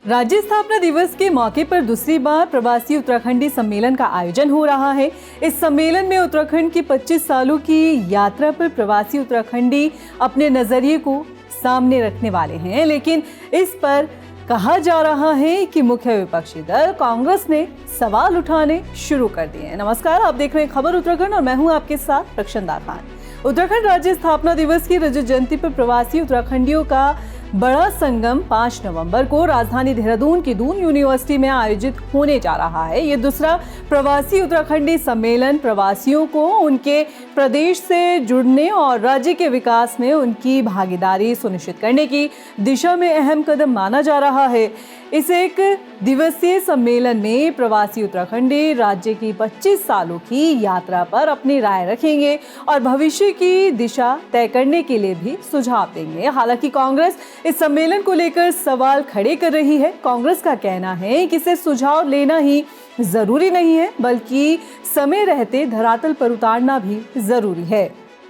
राज्य स्थापना दिवस के मौके पर दूसरी बार प्रवासी उत्तराखंडी सम्मेलन का आयोजन हो रहा है। इस सम्मेलन में उत्तराखंड की 25 सालों की यात्रा पर प्रवासी उत्तराखंडी अपने नजरिए को सामने रखने वाले हैं, लेकिन इस पर कहा जा रहा है कि मुख्य विपक्षी दल कांग्रेस ने सवाल उठाने शुरू कर दिए हैं। नमस्कार, आप देख रहे हैं खबर उत्तराखंड और मैं हूं आपके साथ रक्षनदार खान। उत्तराखंड राज्य स्थापना दिवस की रजत जयंती पर प्रवासी उत्तराखंडियों का बड़ा संगम 5 नवंबर को राजधानी देहरादून की दून यूनिवर्सिटी में आयोजित होने जा रहा है। ये दूसरा प्रवासी उत्तराखंडी सम्मेलन प्रवासियों को उनके प्रदेश से जुड़ने और राज्य के विकास में उनकी भागीदारी सुनिश्चित करने की दिशा में अहम कदम माना जा रहा है। इस एक दिवसीय सम्मेलन में प्रवासी उत्तराखंडी राज्य की 25 सालों की यात्रा पर अपनी राय रखेंगे और भविष्य की दिशा तय करने के लिए भी सुझाव देंगे। हालांकि कांग्रेस इस सम्मेलन को लेकर सवाल खड़े कर रही है। कांग्रेस का कहना है कि इसे सुझाव लेना ही जरूरी नहीं है, बल्कि समय रहते धरातल पर उतारना भी जरूरी है।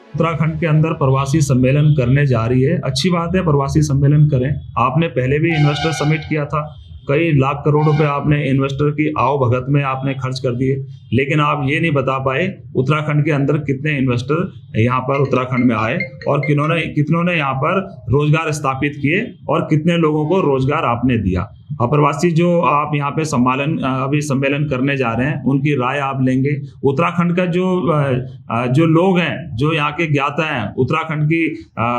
उत्तराखंड के अंदर प्रवासी सम्मेलन करने जा रही है, अच्छी बात है, प्रवासी सम्मेलन करें। आपने पहले भी इन्वेस्टर समिट किया था, कई लाख करोड़ रुपए आपने इन्वेस्टर की आओ भगत में आपने खर्च कर दिए, लेकिन आप ये नहीं बता पाए उत्तराखंड के अंदर कितने इन्वेस्टर यहाँ पर उत्तराखंड में आए और कितनों ने यहाँ पर रोजगार स्थापित किए और कितने लोगों को रोजगार आपने दिया। अप्रवासी जो आप यहाँ पे अभी सम्मेलन करने जा रहे हैं, उनकी राय आप लेंगे। उत्तराखंड का जो लोग हैं, जो यहाँ के ज्ञाता हैं, उत्तराखंड की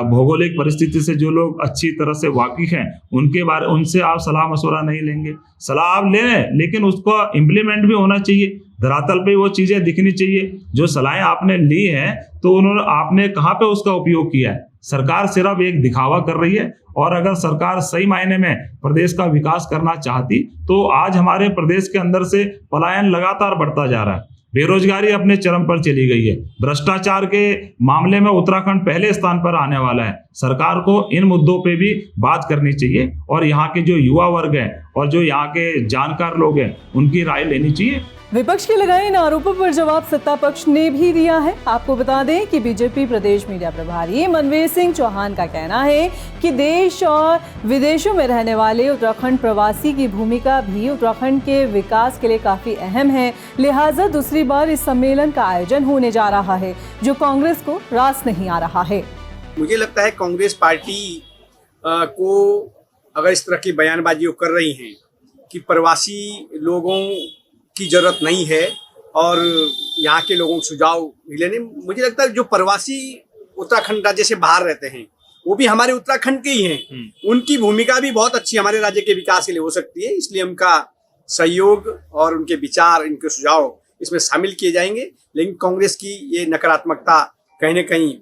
भौगोलिक परिस्थिति से जो लोग अच्छी तरह से वाकिफ हैं, उनसे आप सलाह मशवरा नहीं लेंगे। सलाह आप ले लें, लेकिन उसको इम्प्लीमेंट भी होना चाहिए, धरातल पे वो चीजें दिखनी चाहिए। जो सलाहें आपने ली हैं तो आपने कहाँ पे उसका उपयोग किया है। सरकार सिर्फ एक दिखावा कर रही है, और अगर सरकार सही मायने में प्रदेश का विकास करना चाहती तो आज हमारे प्रदेश के अंदर से पलायन लगातार बढ़ता जा रहा है, बेरोजगारी अपने चरम पर चली गई है, भ्रष्टाचार के मामले में उत्तराखंड पहले स्थान पर आने वाला है। सरकार को इन मुद्दों पे भी बात करनी चाहिए और यहाँ के जो युवा वर्ग है और जो यहाँ के जानकार लोग हैं, उनकी राय लेनी चाहिए। विपक्ष के लगाए इन आरोपों पर जवाब सत्ता पक्ष ने भी दिया है। आपको बता दें कि बीजेपी प्रदेश मीडिया प्रभारी मनवीर सिंह चौहान का कहना है कि देश और विदेशों में रहने वाले उत्तराखंड प्रवासी की भूमिका भी उत्तराखंड के विकास के लिए काफी अहम है, लिहाजा दूसरी बार इस सम्मेलन का आयोजन होने जा रहा है, जो कांग्रेस को रास नहीं आ रहा है। मुझे लगता है कांग्रेस पार्टी को अगर इस तरह की बयानबाजी कर रही हैं कि प्रवासी लोगों की जरूरत नहीं है और यहाँ के लोगों को सुझाव मिले, मुझे लगता है जो प्रवासी उत्तराखंड राज्य से बाहर रहते हैं वो भी हमारे उत्तराखंड के ही हैं, उनकी भूमिका भी बहुत अच्छी हमारे राज्य के विकास के लिए हो सकती है। इसलिए उनका सहयोग और उनके विचार, इनके सुझाव इसमें शामिल किए जाएंगे। लेकिन कांग्रेस की ये नकारात्मकता कहीं न कहीं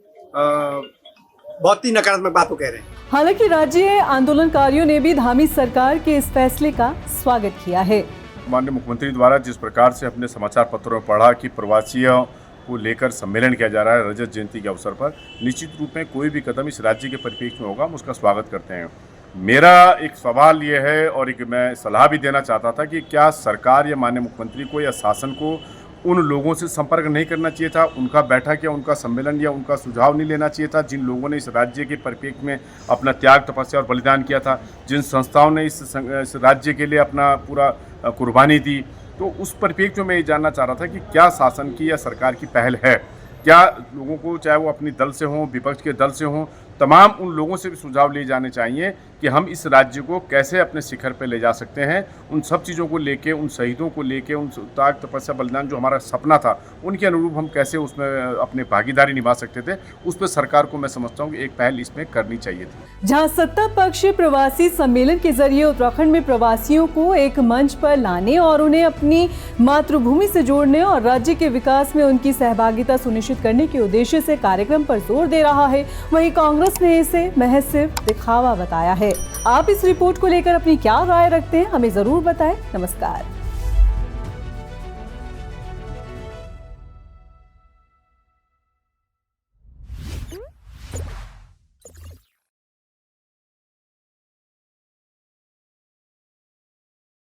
बहुत ही नकारात्मक बात कह रहे हैं। हालांकि राज्य आंदोलनकारियों ने भी धामी सरकार के इस फैसले का स्वागत किया है। माननीय मुख्यमंत्री द्वारा जिस प्रकार से अपने समाचार पत्रों में पढ़ा कि प्रवासियों को लेकर सम्मेलन किया जा रहा है रजत जयंती के अवसर पर, निश्चित रूप में कोई भी कदम इस राज्य के परिप्रेक्ष्य में होगा, हम उसका स्वागत करते हैं। मेरा एक सवाल ये है और एक मैं सलाह भी देना चाहता था कि क्या सरकार या माननीय मुख्यमंत्री को या शासन को उन लोगों से संपर्क नहीं करना चाहिए था, उनका बैठक या उनका सम्मेलन या उनका सुझाव नहीं लेना चाहिए था, जिन लोगों ने इस राज्य के परिप्रेक्ष्य में अपना त्याग, तपस्या और बलिदान किया था, जिन संस्थाओं ने इस राज्य के लिए अपना पूरा कुर्बानी दी। तो उस परिप्रेक्ष्य में ये जानना चाह रहा था कि क्या शासन की या सरकार की पहल है, क्या लोगों को, चाहे वो अपनी दल से हों, विपक्ष के दल से हों, तमाम उन लोगों से भी सुझाव लिए जाने चाहिए कि हम इस राज्य को कैसे अपने शिखर पर ले जा सकते हैं। उन सब चीज़ों को लेके, उन शहीदों को लेके, उन त्याग, तपस्या, बलिदान जो हमारा सपना था, उनके अनुरूप हम कैसे उसमें अपनी भागीदारी निभा सकते थे, उस पर सरकार को मैं समझता हूँ कि एक पहल इसमें करनी चाहिए थी। जहाँ सत्ता पक्ष प्रवासी सम्मेलन के जरिए उत्तराखंड में प्रवासियों को एक मंच पर लाने और उन्हें अपनी मातृभूमि से जोड़ने और राज्य के विकास में उनकी सहभागिता सुनिश्चित करने के उद्देश्य से कार्यक्रम पर जोर दे रहा है, वहीं कांग्रेस ने इसे महज सिर्फ दिखावा बताया है। आप इस रिपोर्ट को लेकर अपनी क्या राय रखते हैं, हमें जरूर बताएं। नमस्कार।